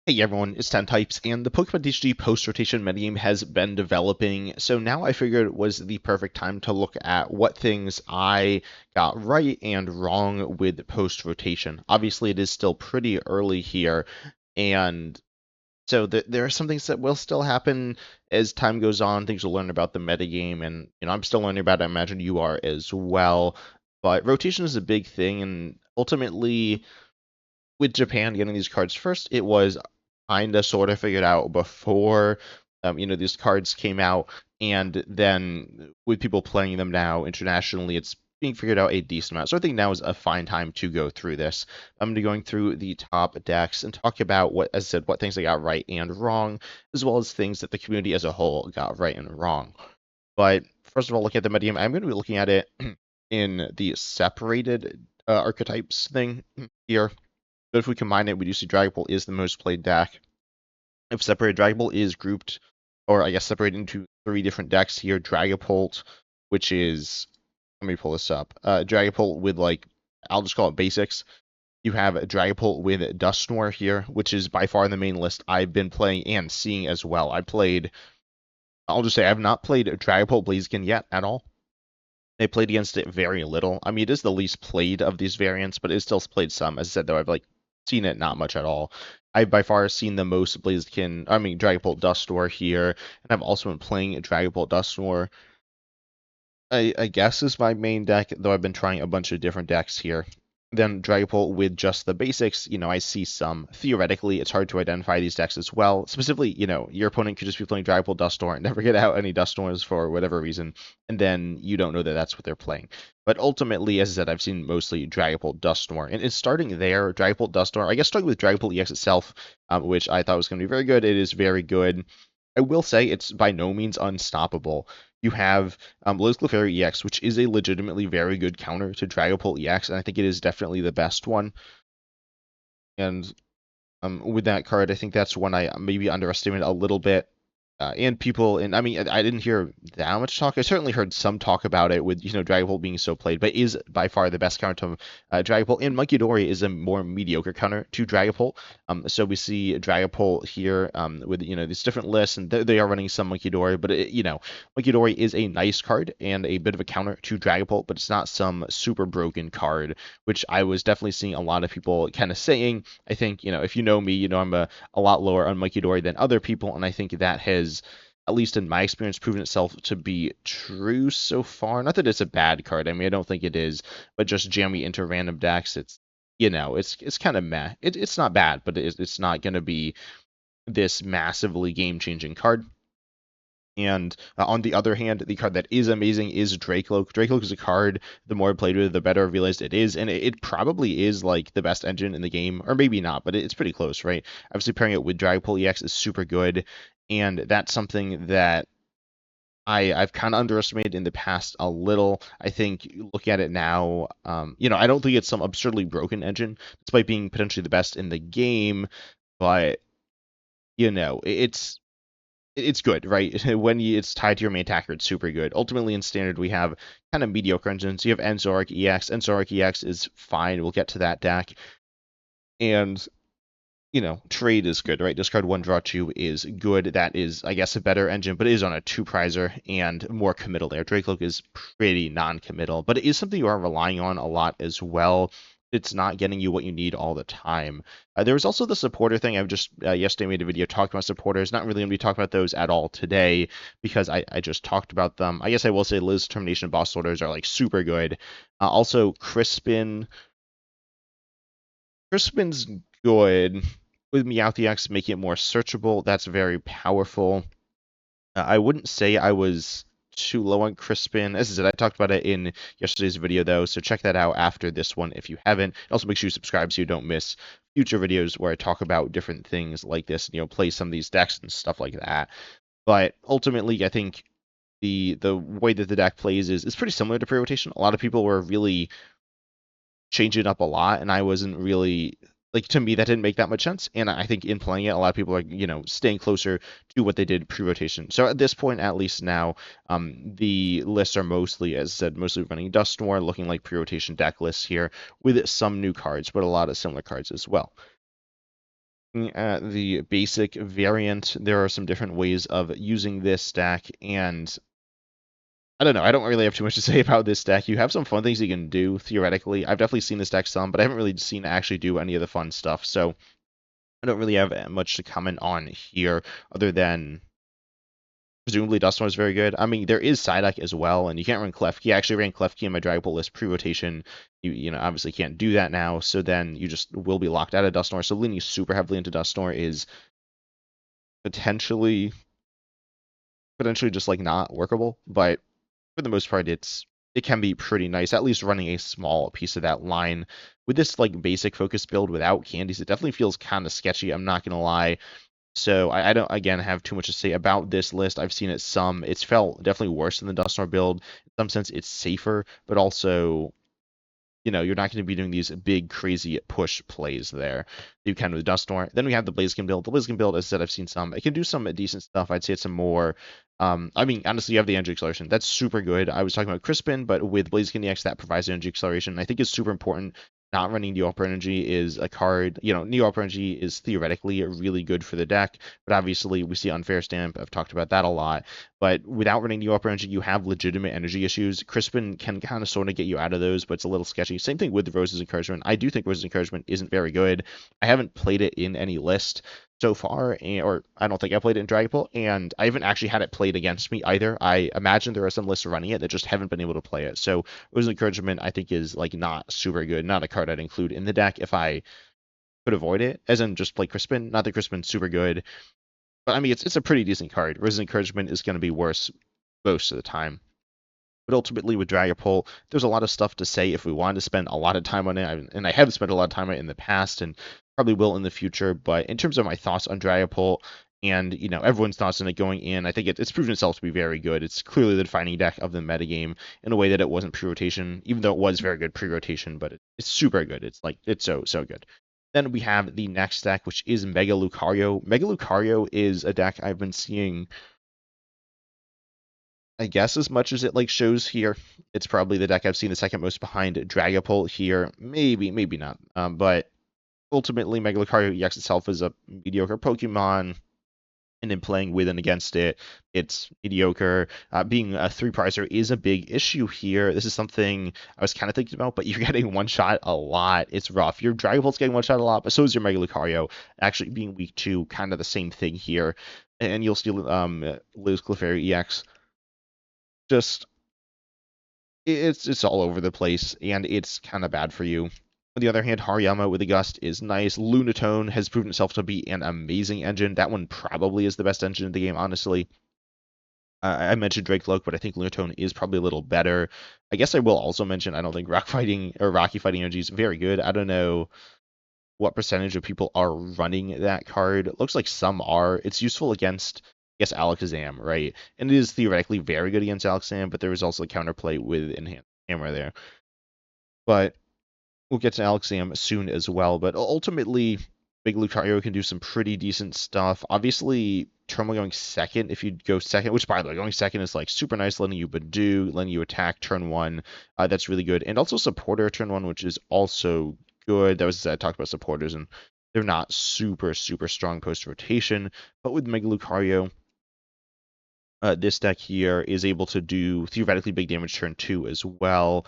Hey everyone, it's 10 Types, and the Pokemon TCG post-rotation metagame has been developing, so now I figured it was the perfect time to look at what things I got right and wrong with post-rotation. Obviously, it is still pretty early here, and so there are some things that will still happen as time goes on. Things we'll learn about the metagame, and I'm still learning about it. I imagine you are as well. But rotation is a big thing, and ultimately with Japan getting these cards first, it was kinda sort of figured out before these cards came out, and then with people playing them now internationally, it's being figured out a decent amount. So I think now is a fine time to go through this. I'm going to be going through the top decks and talk about what, as I said, what things I got right and wrong, as well as things that the community as a whole got right and wrong. But first of all, looking at the metagame, I'm going to be looking at it in the separated archetypes thing here. But if we combine it, we do see Dragapult is the most played deck. If separated, Dragapult is grouped, or I guess separated into 3 different decks here. Dragapult, which is, let me pull this up. Dragapult with, like, I'll just call it basics. You have Dragapult with Dusknoir here, which is by far the main list I've been playing and seeing as well. I'll just say I have not played Dragapult Blaziken yet at all. I played against it very little. I mean, it is the least played of these variants, but it still played some. As I said, though, I've seen it not much at all. I've by far seen the most Dragapult Dusknoir here, and I've also been playing Dragapult Dusknoir. I guess is my main deck, though I've been trying a bunch of different decks here. Then Dragapult with just the basics, I see some. Theoretically, it's hard to identify these decks as well. Specifically, your opponent could just be playing Dragapult Dusknoir and never get out any Dusknoirs for whatever reason, and then you don't know that that's what they're playing. But ultimately, as I said, I've seen mostly Dragapult Dusknoir, and it's starting there. Dragapult Dusknoir, I guess starting with Dragapult EX itself, which I thought was going to be very good. It is very good. I will say it's by no means unstoppable. You have Lucario EX, which is a legitimately very good counter to Dragapult EX, and I think it is definitely the best one. And with that card, I think that's one I maybe underestimated a little bit. And people, and I mean, I didn't hear that much talk. I certainly heard some talk about it with, Dragapult being so played, but is by far the best counter to Dragapult. And Munkidori is a more mediocre counter to Dragapult. So we see Dragapult here with, these different lists, and they are running some Munkidori, but, Munkidori is a nice card and a bit of a counter to Dragapult, but it's not some super broken card, which I was definitely seeing a lot of people kind of saying. I think, if you know me, I'm a lot lower on Munkidori than other people, and I think that has, at least in my experience, proven itself to be true so far. Not that it's a bad card. I mean, I don't think it is, but just jamming into random decks, it's kind of meh. It's not bad, but it's not going to be this massively game-changing card. And on the other hand, the card that is amazing is Dracloak. Dracloak is a card, the more I played with it, the better I realized it is. And it probably is like the best engine in the game, or maybe not, but it's pretty close, right? Obviously, pairing it with Dragapult EX is super good. And that's something that I've kind of underestimated in the past a little. I think looking at it now, I don't think it's some absurdly broken engine, despite being potentially the best in the game. But it's good, right? It's tied to your main attacker, it's super good. Ultimately, in standard, we have kind of mediocre engines. You have Zoroark EX. Zoroark EX is fine. We'll get to that deck. And, trade is good, right? Discard 1, draw 2 is good. That is, I guess, a better engine, but it is on a 2-prizer and more committal there. Dracloak is pretty non-committal, but it is something you are relying on a lot as well. It's not getting you what you need all the time. There was also the supporter thing. I've just yesterday made a video talking about supporters. Not really going to be talking about those at all today because I just talked about them. I guess I will say Liz Termination boss sorters are super good. Also, Crispin's good with Meowth EX, making it more searchable. That's very powerful. I wouldn't say I was too low on Crispin. As I said, I talked about it in yesterday's video, though, so check that out after this one if you haven't. Also, make sure you subscribe so you don't miss future videos where I talk about different things like this, play some of these decks and stuff like that. But ultimately, I think the way that the deck plays is pretty similar to pre-rotation. A lot of people were really changing it up a lot, and I wasn't really to me that didn't make that much sense. And I think in playing it, a lot of people are staying closer to what they did pre-rotation. So at this point, at least now, the lists are mostly, as I said, mostly running Dusknoir, looking like pre-rotation deck lists here with some new cards, but a lot of similar cards as well. Looking at the basic variant, there are some different ways of using this deck, and I don't know. I don't really have too much to say about this deck. You have some fun things you can do, theoretically. I've definitely seen this deck some, but I haven't really seen it actually do any of the fun stuff, so I don't really have much to comment on here, other than presumably Dusknoir is very good. I mean, there is Psyduck as well, and you can't run Klefki. I actually ran Klefki in my Dragapult list pre-rotation. You know, obviously can't do that now, so then you just will be locked out of Dusknoir. So leaning super heavily into Dusknoir is potentially just like not workable, but for the most part, it can be pretty nice. At least running a small piece of that line with this like basic focus build without candies, it definitely feels kind of sketchy. I'm not gonna lie. So I don't again have too much to say about this list. I've seen it some. It's felt definitely worse than the Dusknoir build. In some sense, it's safer, but also you're not going to be doing these big, crazy push plays there. You can with Dusknoir. Then we have the Blaziken build. The Blaziken build, as I said, I've seen some. It can do some decent stuff. I'd say it's a more, I mean, honestly, you have the energy acceleration. That's super good. I was talking about Crispin, but with Blaziken EX, that provides energy acceleration. I think it's super important. Not running Neo Upper Energy is a card. Neo Upper Energy is theoretically really good for the deck, but obviously we see Unfair Stamp. I've talked about that a lot. But without running Neo Upper Energy, you have legitimate energy issues. Crispin can kind of sort of get you out of those, but it's a little sketchy. Same thing with Rose's Encouragement. I do think Rose's Encouragement isn't very good. I haven't played it in any list so far, or I don't think I played it in Dragapult, and I haven't actually had it played against me either. I imagine there are some lists running it that just haven't been able to play it. So Rose's Encouragement, I think, is like not super good, not a card I'd include in the deck if I could avoid it, as in just play Crispin. Not that Crispin's super good, but I mean, it's a pretty decent card. Rose's Encouragement is going to be worse most of the time. But ultimately, with Dragapult, there's a lot of stuff to say if we wanted to spend a lot of time on it. And I have spent a lot of time on it in the past and probably will in the future. But in terms of my thoughts on Dragapult and, everyone's thoughts on it going in, I think it's proven itself to be very good. It's clearly the defining deck of the metagame in a way that it wasn't pre-rotation, even though it was very good pre-rotation, but it's super good. It's so good. Then we have the next deck, which is Mega Lucario. Mega Lucario is a deck I've been seeing, I guess, as much as it like shows here. It's probably the deck I've seen the second most behind Dragapult here. Maybe not. But ultimately, Mega Lucario EX itself is a mediocre Pokemon, and in playing with and against it, it's mediocre. Being a three-pricer is a big issue here. This is something I was kind of thinking about, but you're getting one-shot a lot. It's rough. Your Dragapult's getting one-shot a lot, but so is your Mega Lucario. Actually being weak too, kind of the same thing here. And you'll still lose Clefairy EX. Just it's all over the place, and it's kind of bad for you. On the other hand, Hariyama with a Gust is nice. Lunatone has proven itself to be an amazing engine. That one probably is the best engine in the game, honestly. I mentioned Drake-Loke, but I think Lunatone is probably a little better. I guess I will also mention I don't think Rocky Fighting Energy is very good. I don't know what percentage of people are running that card. It looks like some are. It's useful against, I guess, Alakazam, right? And it is theoretically very good against Alakazam, but there is also a counterplay with Enhanced Camera there. But we'll get to Alakazam soon as well. But ultimately, Big Lucario can do some pretty decent stuff. Obviously, Turmoil going second, if you go second, which by the way, going second is like super nice, letting you Badoo, letting you attack turn one. That's really good. And also Supporter turn one, which is also good. That was I talked about supporters, and they're not super strong post rotation. But with Mega Lucario, this deck here is able to do theoretically big damage turn 2 as well.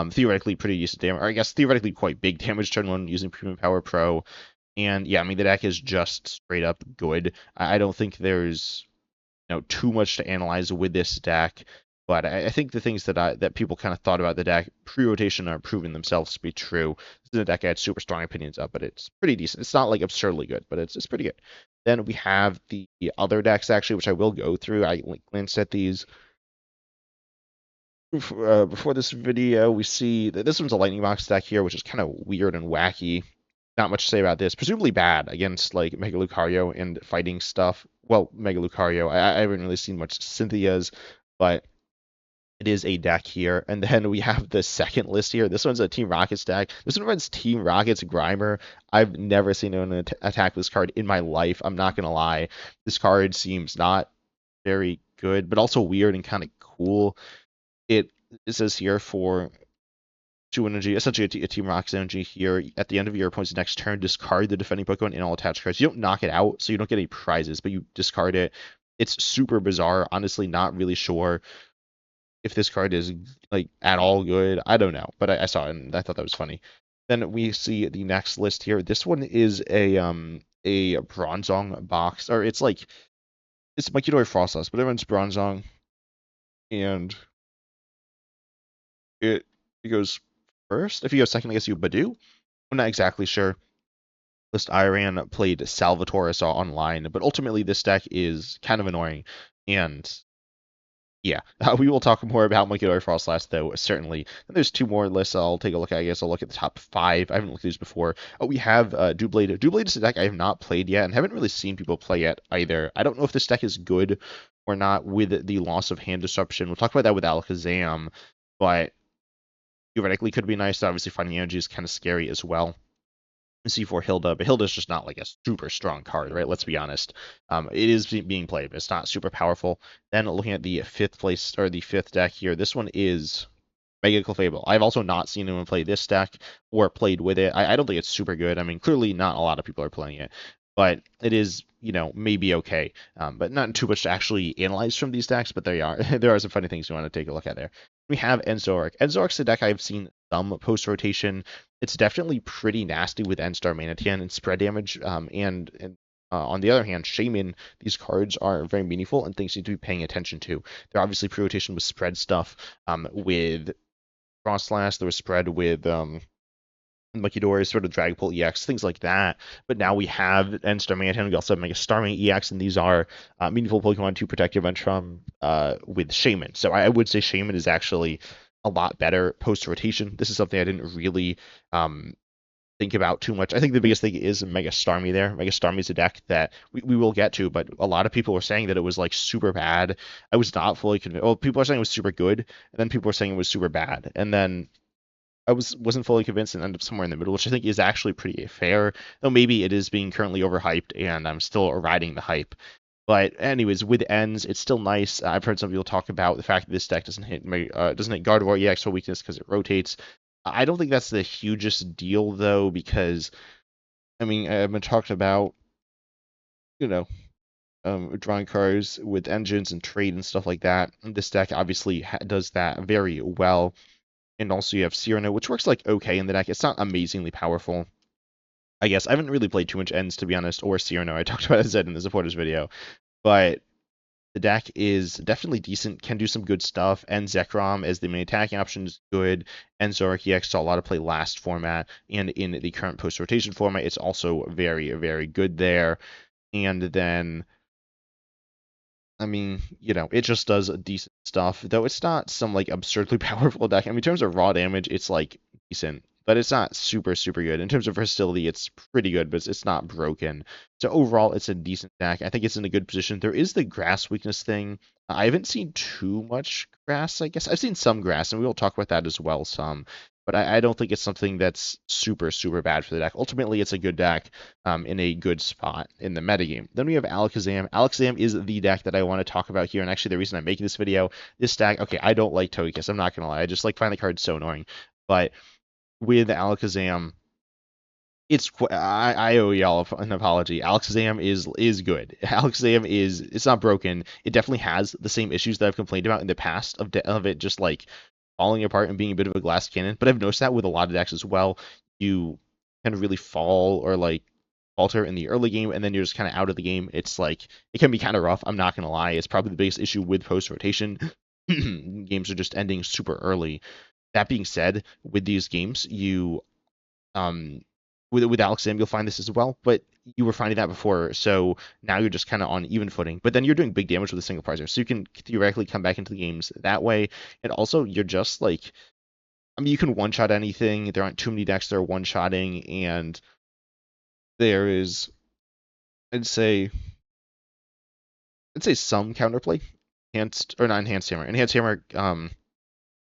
Theoretically pretty decent damage, or I guess theoretically quite big damage turn 1 using Premium Power Pro. And yeah, I mean, the deck is just straight up good. I don't think there's too much to analyze with this deck, but I think the things that people kind of thought about the deck pre-rotation are proving themselves to be true. This is a deck I had super strong opinions of, but it's pretty decent. It's not like absurdly good, but it's pretty good. Then we have the other decks actually, which I will go through. I glanced at these before this video. We see that this one's a Lightning Box deck here, which is kind of weird and wacky. Not much to say about this. Presumably bad against like Mega Lucario and fighting stuff. Well, Mega Lucario. I haven't really seen much Cynthia's, but it is a deck here. And then we have the second list here. This one's a Team Rockets deck. This one runs Team Rockets Grimer. I've never seen anyone attack this card in my life. I'm not going to lie. This card seems not very good, but also weird and kind of cool. It says here for 2 energy, essentially a Team Rock's energy here. At the end of your opponent's next turn, discard the defending Pokemon and all attached cards. You don't knock it out, so you don't get any prizes, but you discard it. It's super bizarre. Honestly, not really sure if this card is like at all good. I don't know, but I saw it and I thought that was funny. Then we see the next list here. This one is a Bronzong box, or it's like it's Mikidori Froslass, but everyone's Bronzong, and it goes first. If you go second, I guess you Badoo. I'm not exactly sure. List I ran played Salvatore, I saw online, but ultimately this deck is kind of annoying, and yeah, we will talk more about Mikidori Froslass, though, certainly. Then there's 2 more lists I'll take a look at. I guess I'll look at the top 5. I haven't looked at these before. Oh, we have Doublade. Doublade is a deck I have not played yet and haven't really seen people play yet either. I don't know if this deck is good or not with the loss of hand disruption. We'll talk about that with Alakazam, but theoretically could be nice. Obviously, finding energy is kind of scary as well. C4 Hilda, but Hilda's just not like a super strong card, right? Let's be honest. It is being played, but it's not super powerful. Then looking at the 5th place, or the 5th deck here, this one is Mega Clefable. I've also not seen anyone play this deck or played with it. I don't think it's super good. I mean, clearly not a lot of people are playing it, but it is, maybe okay. But not too much to actually analyze from these decks, but there you are. There are some funny things you want to take a look at there. We have Zoroark. Zoroark's a deck I've seen some post-rotation. It's definitely pretty nasty with N-Star Manatian and spread damage, and on the other hand, Shaman, these cards are very meaningful and things you need to be paying attention to. They're obviously pre-rotation with spread stuff, with Froslass, there was spread with Lucario, sort of Dragapult EX, things like that. But now we have N-Star Manatian, we also have Mega Starmie EX, and these are meaningful Pokemon to protect your bench from with Shaman. So I would say Shaman is actually a lot better post-rotation. This is something I didn't really think about too much. I think the biggest thing is Mega Starmie there. Mega Starmie is a deck that we will get to, but a lot of people were saying that it was like super bad. I was not fully convinced. Well, people are saying it was super good, and then people were saying it was super bad. And then I wasn't fully convinced and ended up somewhere in the middle, which I think is actually pretty fair. Though maybe it is being currently overhyped, and I'm still riding the hype. But anyways, with ends, it's still nice. I've heard some people talk about the fact that this deck doesn't hit Gardevoir EX for weakness because it rotates. I don't think that's the hugest deal though, because I mean I've been talking about you know drawing cards with engines and trade and stuff like that. And this deck obviously does that very well. And also you have Cyrano, which works like okay in the deck. It's not amazingly powerful. I guess I haven't really played too much ends to be honest, or Cyrano. I talked about Zed in the supporters video, but the deck is definitely decent, can do some good stuff, and Zekrom as the main attacking option is good, and Zoroark EX saw a lot of play last format, and in the current post-rotation format, it's also very, very good there. And then, I mean, it just does decent stuff, though it's not some, like, absurdly powerful deck. I mean, in terms of raw damage, it's, like, decent, but it's not super, super good. In terms of versatility, it's pretty good, but it's not broken. So overall, it's a decent deck. I think it's in a good position. There is the grass weakness thing. I haven't seen too much grass, I guess. I've seen some grass, and we will talk about that as well some. But I don't think it's something that's super, super bad for the deck. Ultimately, it's a good deck in a good spot in the metagame. Then we have Alakazam. Alakazam is the deck that I want to talk about here, and actually the reason I'm making this video, this deck, okay, I don't like Togekiss, I'm not going to lie. I just like finding the cards so annoying. But with Alakazam, I owe y'all an apology. Alakazam is good. Alakazam it's not broken. It definitely has the same issues that I've complained about in the past of it just like falling apart and being a bit of a glass cannon. But I've noticed that with a lot of decks as well. You kind of really fall or like falter in the early game, and then you're just kind of out of the game. It's like it can be kind of rough. I'm not gonna lie. It's probably the biggest issue with post rotation. Games are just ending super early. That being said, with these games, you with Alakazam, you'll find this as well, but you were finding that before, so now you're just kind of on even footing. But then you're doing big damage with a single parser, so you can theoretically come back into the games that way. And also, you're just like, I mean, you can one-shot anything. There aren't too many decks that are one-shotting, and there is, I'd say some counterplay. Enhanced, or not Enhanced Hammer. Enhanced Hammer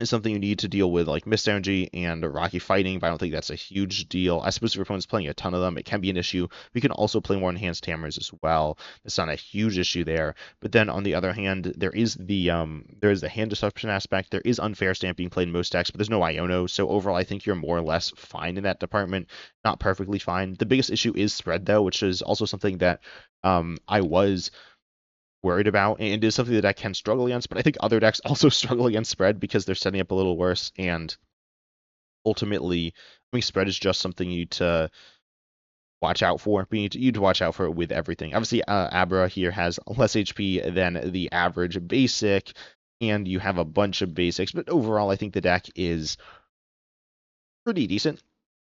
is something you need to deal with, like Mist Energy and Rocky Fighting, but I don't think that's a huge deal. I suppose if your opponent's playing a ton of them, it can be an issue. We can also play more Enhanced Hammers as well. It's not a huge issue there. But then on the other hand, there is the hand disruption aspect. There is Unfair Stamp being played in most decks, but there's no Iono. So overall, I think you're more or less fine in that department. Not perfectly fine. The biggest issue is spread though, which is also something that I was worried about, and is something that I can struggle against, but I think other decks also struggle against spread because they're setting up a little worse, and ultimately, I mean, spread is just something you need to watch out for. You need to watch out for it with everything. Obviously, Abra here has less HP than the average basic, and you have a bunch of basics, but overall, I think the deck is pretty decent.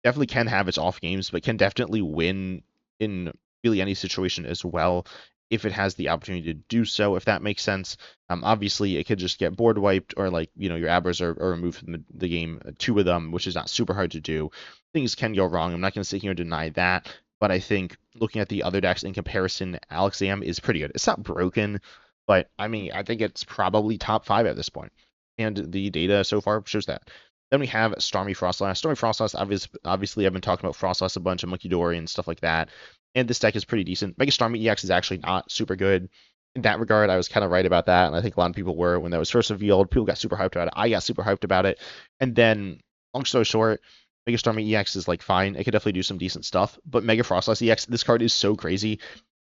Definitely can have its off games, but can definitely win in really any situation as well if it has the opportunity to do so, if that makes sense. Obviously, it could just get board wiped, or like, your Abras are removed from the game, two of them, which is not super hard to do. Things can go wrong. I'm not going to sit here and deny that, but I think looking at the other decks in comparison, Alakazam is pretty good. It's not broken, but I mean, I think it's probably top 5 at this point, and the data so far shows that. Then we have Starmie Froslass. Starmie Froslass, obviously, I've been talking about Froslass a bunch, and Monkey Dory and stuff like that. And this deck is pretty decent. Mega Starmie EX is actually not super good. In that regard, I was kind of right about that, and I think a lot of people were when that was first revealed. People got super hyped about it. I got super hyped about it. And then, long story short, Mega Starmie EX is like fine. It could definitely do some decent stuff. But Mega Froslass EX, this card is so crazy.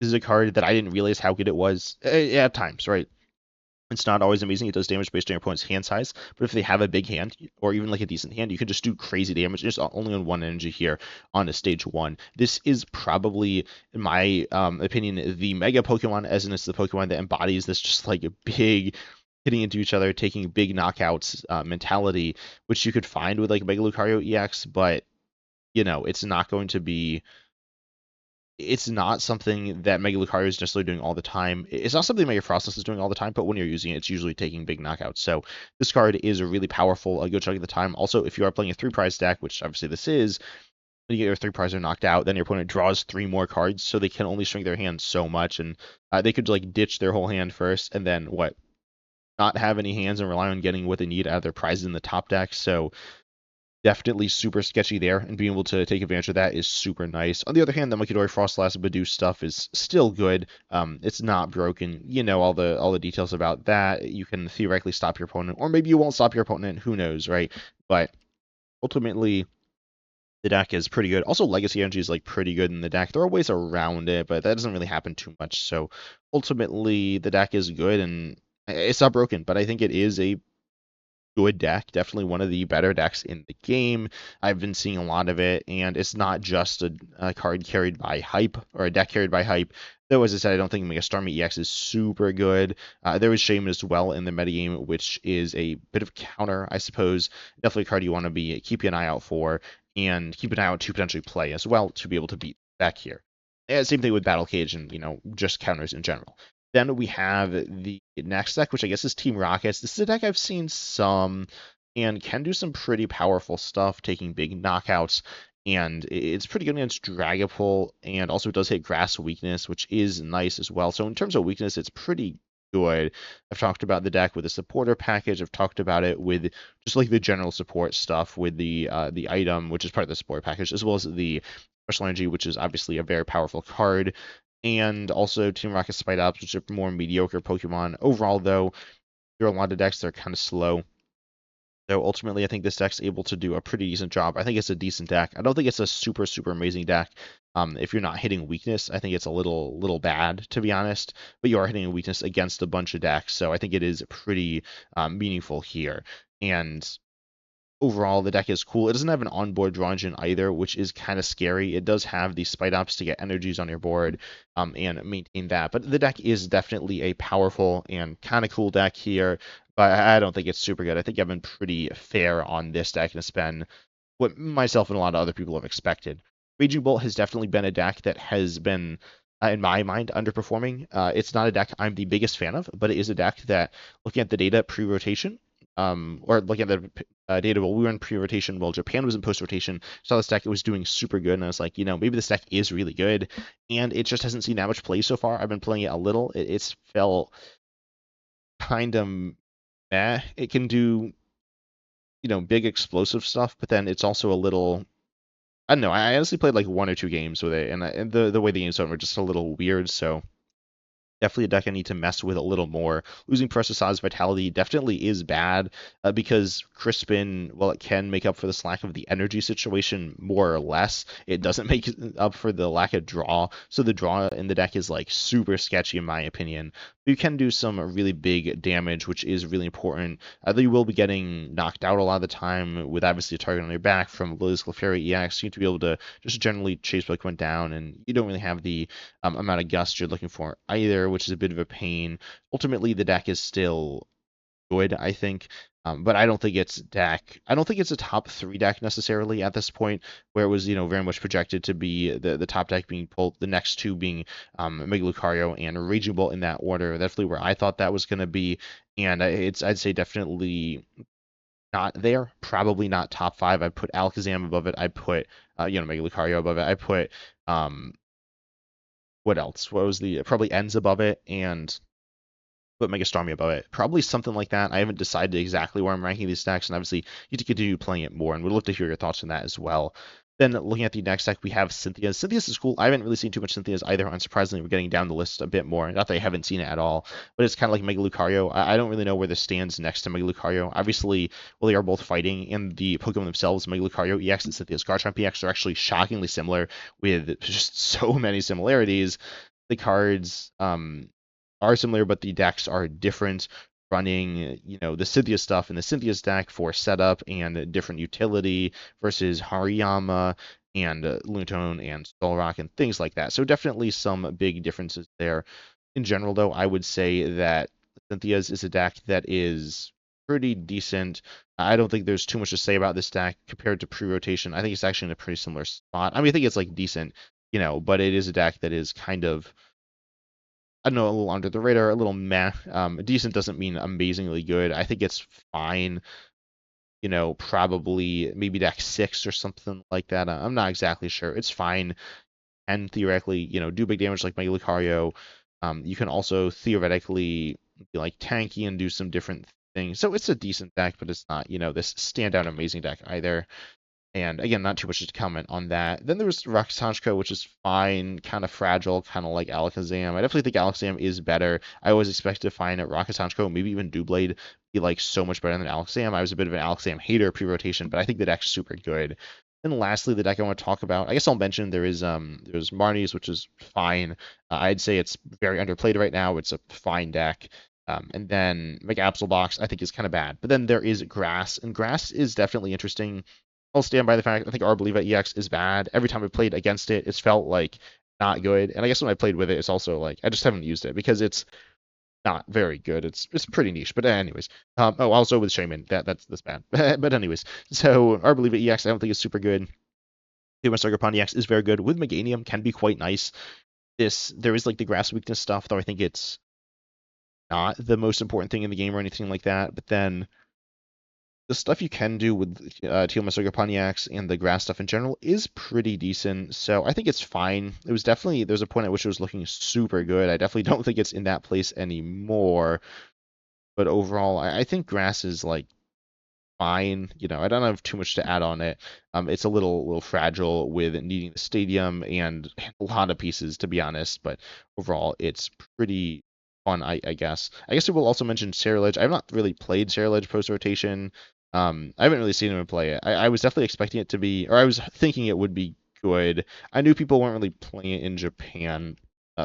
This is a card that I didn't realize how good it was at times, right? It's not always amazing. It does damage based on your opponent's hand size, but if they have a big hand or even like a decent hand, you can just do crazy damage just only on one energy here on a stage 1. This is probably, in my opinion, the mega Pokemon, as in it's the Pokemon that embodies this just like a big hitting into each other, taking big knockouts mentality, which you could find with like Mega Lucario EX, but it's not going to be. It's not something that Mega Lucario is necessarily doing all the time. It's not something Mega Froslass is doing all the time, but when you're using it, it's usually taking big knockouts. So this card is a really powerful a good chunk of the time. Also, if you are playing a 3-prize deck, which obviously this is, when you get your 3-prizer knocked out, then your opponent draws 3 more cards, so they can only shrink their hand so much, and they could like ditch their whole hand first, and then not have any hands and rely on getting what they need out of their prizes in the top deck. So definitely super sketchy there, and being able to take advantage of that is super nice. On the other hand, the Monkey Dory Froslass Badoo stuff is still good. It's not broken. All the details about that. You can theoretically stop your opponent, or maybe you won't stop your opponent. Who knows, right? But ultimately, the deck is pretty good. Also, Legacy Energy is like pretty good in the deck. There are ways around it, but that doesn't really happen too much. So ultimately, the deck is good, and it's not broken. But I think it is a good deck, definitely one of the better decks in the game. I've been seeing a lot of it, and it's not just a card carried by hype, or a deck carried by hype. Though, as I said, I don't think Mega Starmie EX is super good. There was Shaman as well in the metagame, which is a bit of counter, I suppose. Definitely a card you want to be keeping an eye out for, and keep an eye out to potentially play as well to be able to beat the deck here. Yeah, same thing with Battle Cage and, just counters in general. Then we have the next deck, which I guess is Team Rockets. This is a deck I've seen some and can do some pretty powerful stuff, taking big knockouts, and it's pretty good against Dragapult, and also it does hit Grass Weakness, which is nice as well. So in terms of weakness, it's pretty good. I've talked about the deck with the supporter package. I've talked about it with just like the general support stuff with the item, which is part of the support package, as well as the Special Energy, which is obviously a very powerful card, and also Team Rocket Spite Ops, which are more mediocre Pokemon. Overall, though, there are a lot of decks that are kind of slow. So ultimately, I think this deck's able to do a pretty decent job. I think it's a decent deck. I don't think it's a super, super amazing deck. If you're not hitting weakness, I think it's a little bad, to be honest. But you are hitting a weakness against a bunch of decks, so I think it is pretty meaningful here. And overall, the deck is cool. It doesn't have an onboard draw engine either, which is kind of scary. It does have the Spite Ops to get energies on your board and maintain that. But the deck is definitely a powerful and kind of cool deck here. But I don't think it's super good. I think I've been pretty fair on this deck, and it's been what myself and a lot of other people have expected. Raging Bolt has definitely been a deck that has been, in my mind, underperforming. It's not a deck I'm the biggest fan of, but it is a deck that, looking at the data pre-rotation, or looking at the data while we were in pre-rotation, while Japan was in post-rotation, saw this deck, it was doing super good, and I was like, maybe this deck is really good, and it just hasn't seen that much play so far. I've been playing it a little. It's felt kind of meh. It can do big explosive stuff, but then it's also a little. I don't know. I honestly played like 1 or 2 games with it, and the way the games went were just a little weird. So definitely a deck I need to mess with a little more. Losing Froslass Vitality definitely is bad because Crispin, while it can make up for the lack of the energy situation more or less, it doesn't make up for the lack of draw. So the draw in the deck is like super sketchy in my opinion. You can do some really big damage, which is really important. Though you will be getting knocked out a lot of the time with obviously a target on your back from Lily's Clefairy EX. You need to be able to just generally chase Pokemon down, and you don't really have the amount of gust you're looking for either, which is a bit of a pain. Ultimately, the deck is still good, I think. But I don't think it's deck. I don't think it's a top 3 deck necessarily at this point, where it was very much projected to be the top deck being pulled, the next 2 being Mega Lucario and Raging Bolt in that order. That's really where I thought that was going to be, and I'd say definitely not there. Probably not top 5. I put Alakazam above it. I put Mega Lucario above it. I put what else? What was the probably ends above it and put Mega Starmie above it. Probably something like that. I haven't decided exactly where I'm ranking these decks, and obviously you need to continue playing it more, and we'd love to hear your thoughts on that as well. Then looking at the next deck, we have Cynthia's. Cynthia's is cool. I haven't really seen too much Cynthia's either. Unsurprisingly, we're getting down the list a bit more. Not that I haven't seen it at all, but it's kind of like Mega Lucario. I don't really know where this stands next to Mega Lucario. Obviously, well, they are both fighting, and the Pokemon themselves, Mega Lucario EX and Cynthia's Garchomp EX, are actually shockingly similar with just so many similarities. The cards are similar, but the decks are different. Running, the Cynthia stuff in the Cynthia stack for setup and different utility versus Hariyama and Lunatone and Zoroark and things like that. So definitely some big differences there. In general, though, I would say that Cynthia's is a deck that is pretty decent. I don't think there's too much to say about this deck compared to pre-rotation. I think it's actually in a pretty similar spot. I mean, I think it's like decent, but it is a deck that is kind of, I don't know, a little under the radar, a little meh. Decent doesn't mean amazingly good. I think it's fine. Probably maybe deck 6 or something like that. I'm not exactly sure. It's fine. And theoretically, do big damage like Mega Lucario. You can also theoretically be like tanky and do some different things. So it's a decent deck, but it's not, this standout amazing deck either. And again, not too much to comment on that. Then there was Raksanchka, which is fine, kind of fragile, kind of like Alakazam. I definitely think Alakazam is better. I always expected to find Raksanchka, maybe even Doublade, be like so much better than Alakazam. I was a bit of an Alakazam hater pre-rotation, but I think the deck's super good. Then lastly, the deck I want to talk about, I guess I'll mention there's Marnie's, which is fine. I'd say it's very underplayed right now. It's a fine deck. And then Mega Absolbox, I think, is kind of bad. But then there is Grass, and Grass is definitely interesting. I'll stand by the fact I think Arboliva EX is bad. Every time I played against it, it's felt like not good. And I guess when I played with it, it's also like I just haven't used it because it's not very good. It's pretty niche. But anyways, also with Shaman, that's bad. But anyways, so Arboliva EX I don't think is super good. Human Dragapult EX is very good. With Meganium can be quite nice. There is like the grass weakness stuff, though I think it's not the most important thing in the game or anything like that. But then the stuff you can do with Teal Pontiacs and the grass stuff in general is pretty decent, so I think it's fine. There's a point at which it was looking super good. I definitely don't think it's in that place anymore, but overall, I think grass is like fine. I don't have too much to add on it. It's a little fragile with needing the stadium and a lot of pieces, to be honest, but overall, it's pretty fun, I guess. I guess I will also mention Cerulege. I've not really played Cerulege post-rotation. I haven't really seen him play it. I was definitely expecting it to be, or I was thinking it would be good. I knew people weren't really playing it in Japan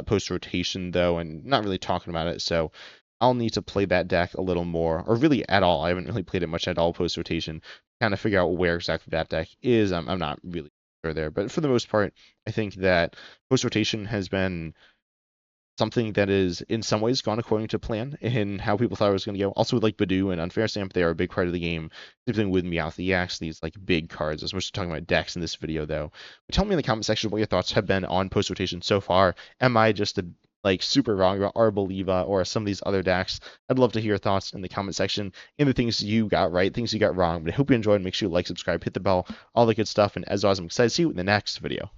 post-rotation, though, and not really talking about it, so I'll need to play that deck a little more, or really at all. I haven't really played it much at all post-rotation, kind of figure out where exactly that deck is. I'm not really sure there, but for the most part, I think that post-rotation has been something that is in some ways gone according to plan in how people thought it was going to go. Also with like Badoo and Unfair Stamp, they are a big part of the game. Same thing with Meowth EX, these like big cards. As much as talking about decks in this video though. But tell me in the comment section what your thoughts have been on post rotation so far. Am I just like super wrong about Arboliva or some of these other decks? I'd love to hear your thoughts in the comment section and the things you got right, things you got wrong. But I hope you enjoyed. Make sure you like, subscribe, hit the bell, all the good stuff. And as always, I'm excited to see you in the next video.